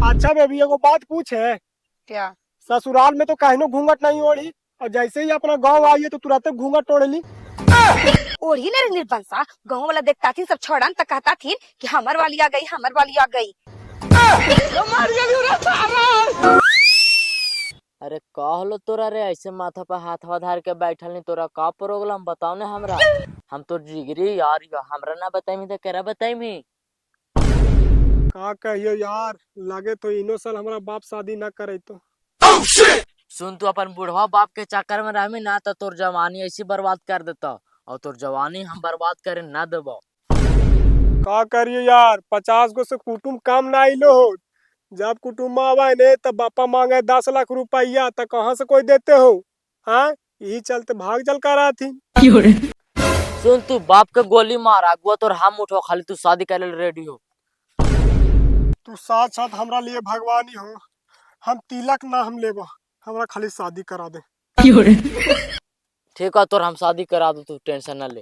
अच्छा बेबी एगो बात पूछे। क्या? ससुराल में तो कहनो घूंघट नहीं ओढ़ी और जैसे ही अपना गांव आई है तो तुरंत घूंघट ओढ़ ली। ओढ़ी ना निर्बंसा, गाँव वाला देखता थी सब छोड़न तक कहता थी कि हमर वाली आ गई, हमर वाली आ गई। अरे का होलो तोरा रे, ऐसे माथा पर हाथवा धार के बैठल नहीं, तोरा का प्रॉब्लम बताओ ने हमरा। हम तो जिगरी यार हमरा ना बताई तो केरा बताई। का कहियो यार, लगे तो इनो साल हमारा बाप शादी ना करे तो। सुन, तू अपन बुढ़वा बाप के चक्कर में रहमी ना तो तोर जवानी ऐसी बर्बाद कर देता, और तोर जवानी हम बर्बाद करे ना देबो। का करियो यार, 50 गो से कुटुम काम ना आइलो हो। जब कुटुम आवे ने तब बापा मांगे 10 लाख रुपया तो कहाँ से कोई देते हो। हाँ, यही चलते भाग चल कर रहा थी। सुन, तू बाप के गोली मार अगुआ तोर हम उठो, खाली तू शादी करे रेडी हो। तू साथ साथ हमरा लिए भगवानी हो। हम तिलक ना हम लेबो, हमरा खाली शादी करा दे। ठीक है, तोर हम शादी करा दो, तू टेंशन ना ले।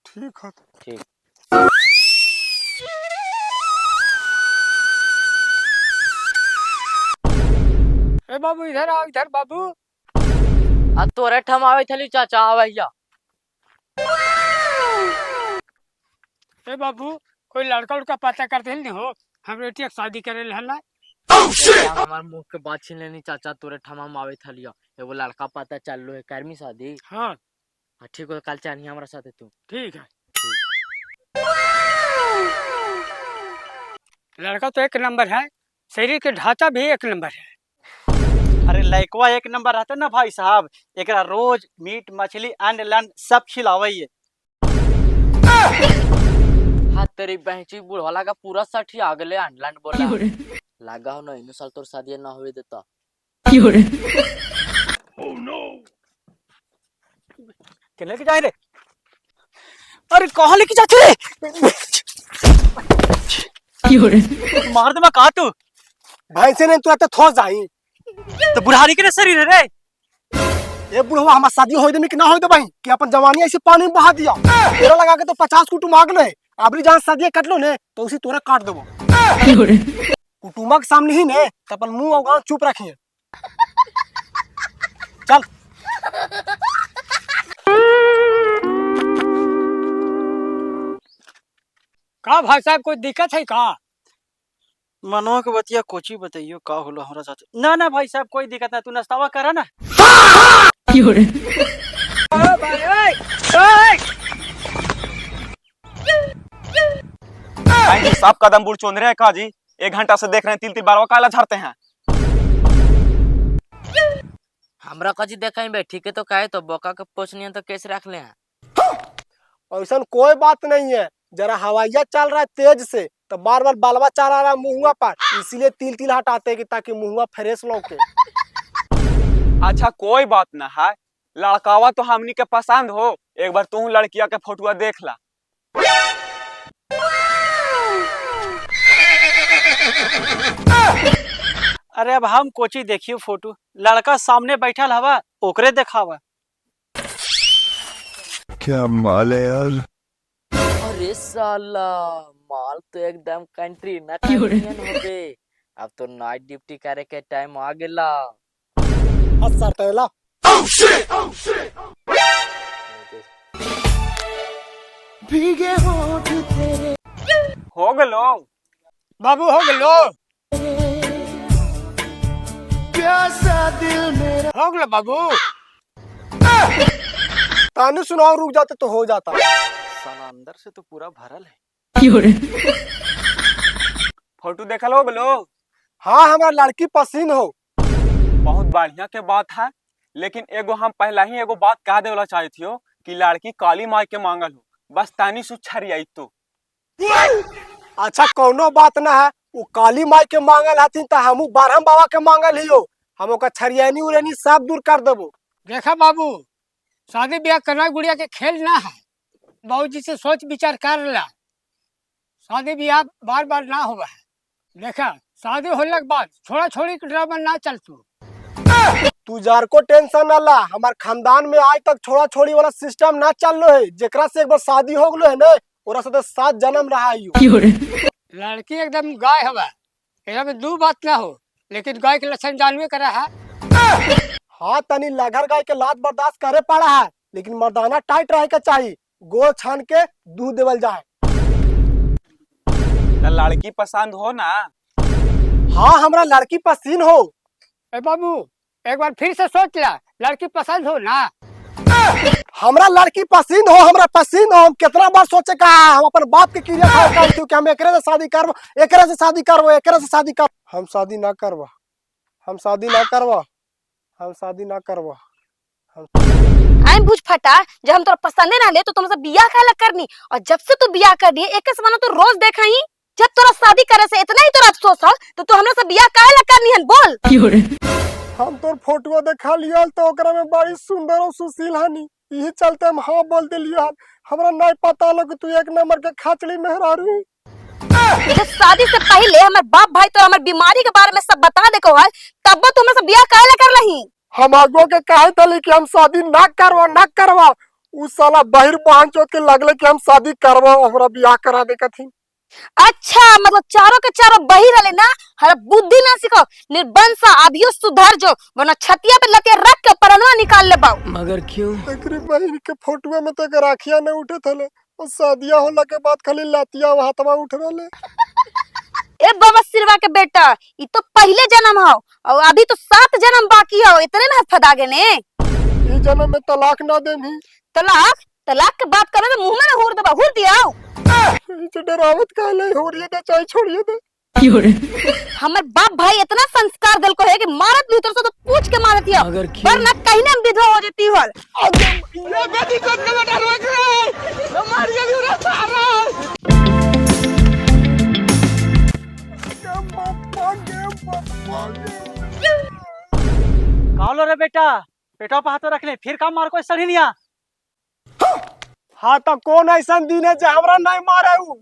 ठीक है। ठीक। ए बाबू इधर आओ, इधर बाबू। आ तोरे ठम आवे थली चाचा आवैया। ए बाबू, कोई लड़का उड़का पता करते नहीं हो, हम बेटी शादी करे हला। हमार मुंह के बात छीन लेनी चाचा, तोरे ठम हम आवे थलिया, एगो लड़का पता चल लो है, करमी शादी। हाँ ठीक हो, कल चलिए हमारा साथे तू। ठीक है। लड़का तो एक नंबर है, शरीर के ढांचा भी एक नंबर है। अरे लड़कवा एक नंबर रहता ना भाई साहब, एकरा रोज मीट मछली अंडे लन सब खिलावइए। हाँ, तेरी बहची बुढ़वा लगा पूरा साठी आ गले अंडलैंड बोला लगा हो ना, इन साल तोर शादी ना हुए देता। Oh no. के लेके जाए रे? अरे कहाँ लेके जाते रे? मार दे मैं कहा तू। भाई से नहीं तू आता थोस जाई तो बुढ़ारी के शरीर है रे। ये बुढ़वा हमार शादी हो दे कि ना हो दे भाई कि अपन जवानी ऐसे पानी में बहा दिया। तेरा लगा के तो 50 कुटुम आग ले, अबरी जहाँ शादी कट लो ने तो उसी तोरा काट देबो। कुटुमा के सामने ही ने तो अपन मुंह और चुप रखिए। चल। का भाई साहब कोई दिक्कत है का? मनवा के बतिया कोची बताइयो का होलो हमरा साथ। ना ना भाई साहब कोई दिक्कत ना, तू नाश्तावा करा ना। साहब कदम बुढ़ चोंद रहे हैं का जी? 1 घंटा से देख रहे हैं, तिल तिल बारवा काला झाड़ते हैं। हमरा कजी देखा बैठी के तो कहे तो बोका के पोछनी तो केस रख ले हैं। ऐसा कोई बात नहीं है, जरा हवाइया चल रहा है तेज से तो बार बार बालवा चल रहा है मुहुआ पर, इसीलिए तिल तिल हटाते हैं कि ताकि मुहुआ फ्रेश लौके। अच्छा कोई बात ना है, लड़कावा तो हमनी के पसंद हो, एक बार तू लड़किया के फोटुआ देख ला। अरे अब हम कोची देखियो फोटो, लड़का सामने बैठल हवा ओकरे देखावा। क्या माल है यार। अरे साला, माल तो एकदम कंट्री ना कंट्रीन हो गए। अब तो नाइट ड्यूटी करे के टाइम आ गेला। अच्छा तेला भीगे होठ तेरे हो गलो बाबू, हो गलो प्यासा दिल मेरा। हो गलो बाबू। ताने सुनाओ, रुक जाते तो हो जाता। साला अंदर से तो पूरा भरल है। फोटो देखल हो गलो? हाँ, हमारा लड़की पसंद हो। बहुत बढ़िया के बात है, लेकिन एगो हम पहला ही एगो बात कह देवला चाहे थियो कि लड़की काली माई के मांगल हो, बस तानी सुछरी आई तो। अच्छा कोनो बात ना है, वो काली माई के मांगल हथिन तो हमू बारहम बाबा के मांगल ही हो, हम ओका छरियानी उरेनी सब दूर कर देबो। देखा बाबू, शादी ब्याह करना गुड़िया के खेल ना है, बाबूजी से सोच विचार कर ला। शादी ब्याह बार बार ना हुआ है। देखा, शादी होने के बाद छोड़ा छोड़ी के ड्रामा ना चल तू जार को टेंशन ना ला, हमार खानदान में आज तक छोड़ा छोड़ी वाला सिस्टम ना चल लो है। जेकरा से एक बार शादी हो गलो है ना, ओरा से 7 जन्म रहा है। लड़की एकदम गाय हवा, एरा में दो बात ना हो, लेकिन गाय के लक्षण जानवे करा है। हाँ तनी लगर गाय के लात बर्दाश्त करे पड़ा है, लेकिन मर्दाना टाइट रहे के चाहिए। गोड़ छान के दूध देवल जाए। तो लड़की पसंद हो ना? हाँ हमरा लड़की पसंद हो। ए बाबू एक बार फिर से सोच ला, लड़की पसंद हो ना? हमरा लड़की पसंद हो, हमरा पसंद हो। हम कितना बार सोचे का हम अपन बाप के क्रिया खा क्यों कि हम एकरे से शादी करब, एकरे से शादी करब, एकरे से शादी कर। हम शादी ना करब, हम शादी ना करब, हम शादी ना करब। आई बुझ फटा, जब हम तोरा पसंदे ना ले तो तुमसे बियाह काहे ला करनी, और जब से तू बियाह कर दी एक समान तो रोज देखा ही। जब तोरा शादी करे से इतना ही तोरा अफसोस हो तो तू हमरा से बियाह काहे ला करनी हन बोल। हम तोर फोटो देखा लिया तो ओकरा में बड़ी सुंदर और सुशील हनी, यही चलते हम हाँ बोल दिलियो। हमरा नहीं पता लो कि तू एक नंबर के खाचड़ी मेहरारू। जब शादी से पहले हमर बाप भाई तो हमर बीमारी के बारे में सब बता दे को है, तब तो हमरा से बियाह काहे ला कर लही। हम आगो के कहे तली कि हम शादी ना करवा ना करवा, उ साला बहिर बहन चोद के लगले कि हम शादी करवा, हमरा बियाह करा दे कथी। अच्छा मतलब चारों के चारों बही रहे ना, हर बुद्धि ना सीखो निर्बंसा अभियो सुधर जो, वरना छतिया पे लतिया रख के परनवा निकाल ले बाऊ। मगर क्यों? एकरी बहिन के फोटो में तो राखिया न उठे थले, और शादिया होला के बाद खाली लतिया हाथवा उठ रहले। ए बाबा सिरवा के बेटा, ये तो पहले जन्म हो और अभी तो 7 जन्म बाकी हो, इतने ना फदा गए ने। ई जन्म में तलाक ना देमी। तलाक तलाक के बात करे तो मुंह में ना हुर दबा, हुर दिया ई डरावत कहले होरिए दे चाहे छोड़िए दे। हमर बाप भाई इतना संस्कार दल को है कि मारत भीतर से तो पूछ के मारत हिया, मगर क्यों? वरना कहीं ना विधवा हो जाती हल। ये बेटी को न डरवा के मारिया भी उड़ा सारा। कालो रे बेटा, पेटवा पे हाथ रख ले, फिर काम मार को सड़ी निया। हाँ तो कौन ऐसा दिन है जो हमरा नहीं मारे उ?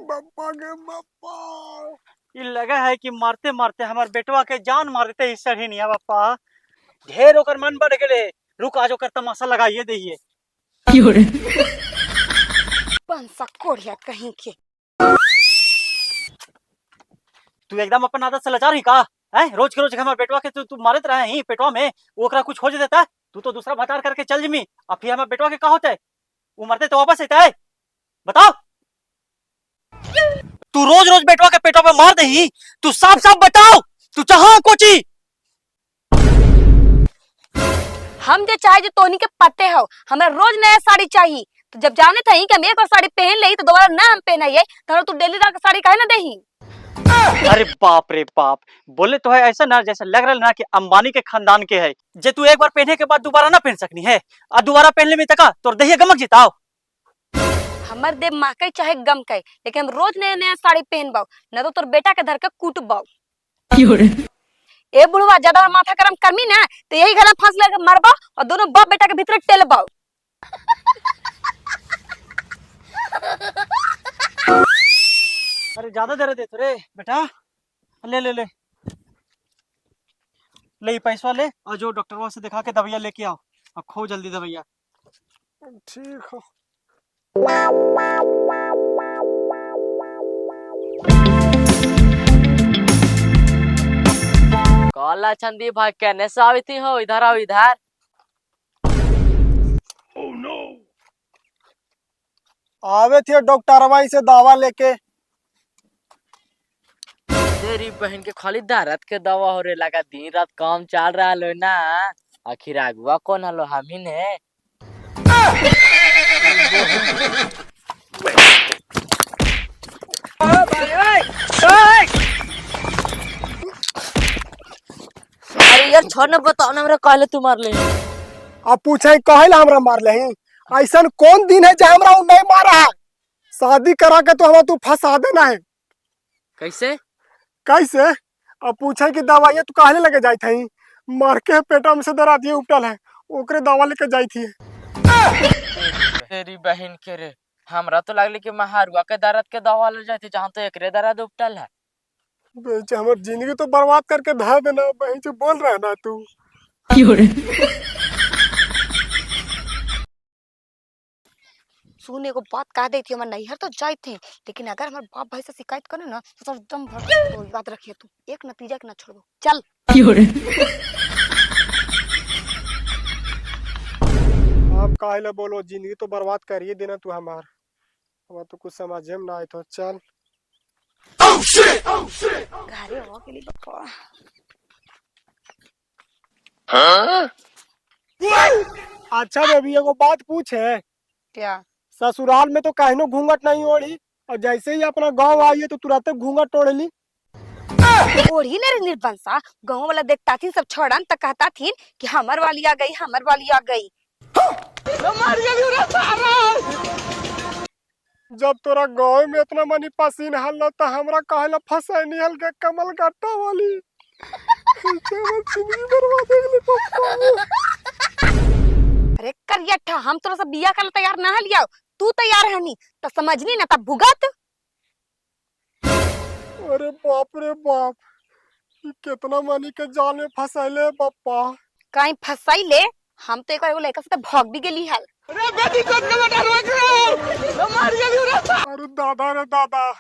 बापा के बापा, ये लगा है कि मारते मारते हमार बेटवा के जान मार देते इस सड़ी निया। बापा ढेर ओकर मन बढ़ गए, रुक आज ओकर तमाशा लगाइए दइए। पंसा कोढ़िया कहीं के। तू एकदम अपन आदत से लाचार ही का है? रोज के रोज हमारे बेटवा के तू मारत रहे ही पेटवा में, ओकरा कुछ हो देता। तू तो दूसरा भतार करके चल जमी, अब फिर हमारे बेटवा के का होता है? वो मरते तो वापस आता है? बताओ। तू रोज रोज बेटवा के पेटवा पे मार दे ही, तू साफ साफ बताओ तू चाहा कोची। हम जे चाहे जो तोनी के पते हो, हमरा रोज नया साड़ी चाहिए। तो जब जाने था कि हम एक बार साड़ी पहन ले तो दोबारा ना हम पहनाइए, तो तू डेली रात साड़ी काहे ना देही। अरे बाप रे बाप, बोले तो है ऐसा ना जैसे लग रहा है ना कि अंबानी के खानदान के है, जे तू एक बार पहने के बाद दोबारा ना पहन सकनी है, और दोबारा पहनने में तका तोर दहिया गमक जिताओ। हमर देव माकई चाहे गम कई, लेकिन हम रोज नया नया साड़ी पहनबाऊ, न तो तोर बेटा के धर के कूटबाऊ। ए बुढ़वा ज्यादा माथा गरम करमी ना तो यही घर में फांस लगा मरबा और दोनों बाप बेटा के भीतर टेलबाऊ। अरे ज्यादा दे रहे रे बेटा, ले ले ले ले पैसा ले, और जो डॉक्टरवा से दिखा के दवाइयाँ लेके आओ, अब खो जल्दी दवाइयाँ। ठीक हो। काला चंदी भाई कहने से आई थी हो, इधर आओ इधर। आवे थे डॉक्टरवा से दवा लेके। तेरी बहन के खाली दर्द के दवा हो रे, लगा दिन रात काम चल रहा लो ना। आखिर अगुआ कौन हलो? हम ही ने। अरे यार छोड़ ना, बताओ ना हमरा कहले तू मार ले। अब पूछे कहला हमरा मार ले ही? ऐसा कौन दिन है जब हमरा उ नहीं मारा है? शादी करा के तो हमरा तू फंसा देना है। कैसे कैसे? अब पूछे कि दवाइयाँ तू कहले लगे जाई थी? मार के पेटा में से दर्द ये उपटल है, ओकरे दवा लेके जाई थी। तेरी बहन के रे, हमरा तो लगली कि महारुआ के दर्द के दवा ले जाते, जहाँ तो एकरे दर्द उपटल है। बेचे हमर जिंदगी तो बर्बाद करके धर देना, बहन से बोल रहा है ना तू। सुन एगो बात कह देती हमारे नैहर तो जाए थे, लेकिन अगर हमारे बाप भाई से शिकायत करे ना तो सब दम भर तो याद रखिए तू, एक नतीजा के ना छोड़ो। चल आप काहे ला बोलो, जिंदगी तो बर्बाद करिए देना तू हमार। हमार तो कुछ समझे में ना आए तो चल। घरे हो के लिए बका। अच्छा बेबी एगो बात पूछे, क्या? ससुराल में तो कहनो घूंघट नहीं ओढ़ी और जैसे ही अपना गांव आई तो तुरंत घूंघट ओढ़ ली। ओढ़ी ने रे निर्बंसा, गाँव वाला देखता थी सब छोड़न तक कहता थी कि हमर वाली आ गई, हमर वाली आ गई। जब तोरा गांव में इतना मनी पसीन हल तो हमरा कहला फसाई नहीं हल के कमल गट्टा वाली। जिंदगी बर्बाद हो गई पप्पा। अरे करियठा, हम तोरा से बिया कर तैयार ना हलिया, तू तैयार हनी तो समझनी ना तब भुगत। अरे बाप रे बाप, ई कितना मनी के जाल में फसाइले पप्पा। कहीं फसाई ले, हम तो एक बार लड़का से तो भाग भी गेली हल। अरे दादा रे दादा,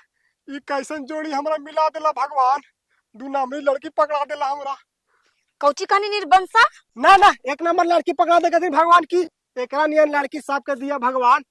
ई कैसन जोड़ी हमरा मिला देला भगवान। दू नामी लड़की पकड़ा देला हमरा। कौची कहानी निर्बंसा? ना ना, एक नंबर लड़की पकड़ा दे भगवान की। एकरा नियन लड़की साफ कर दिया भगवान।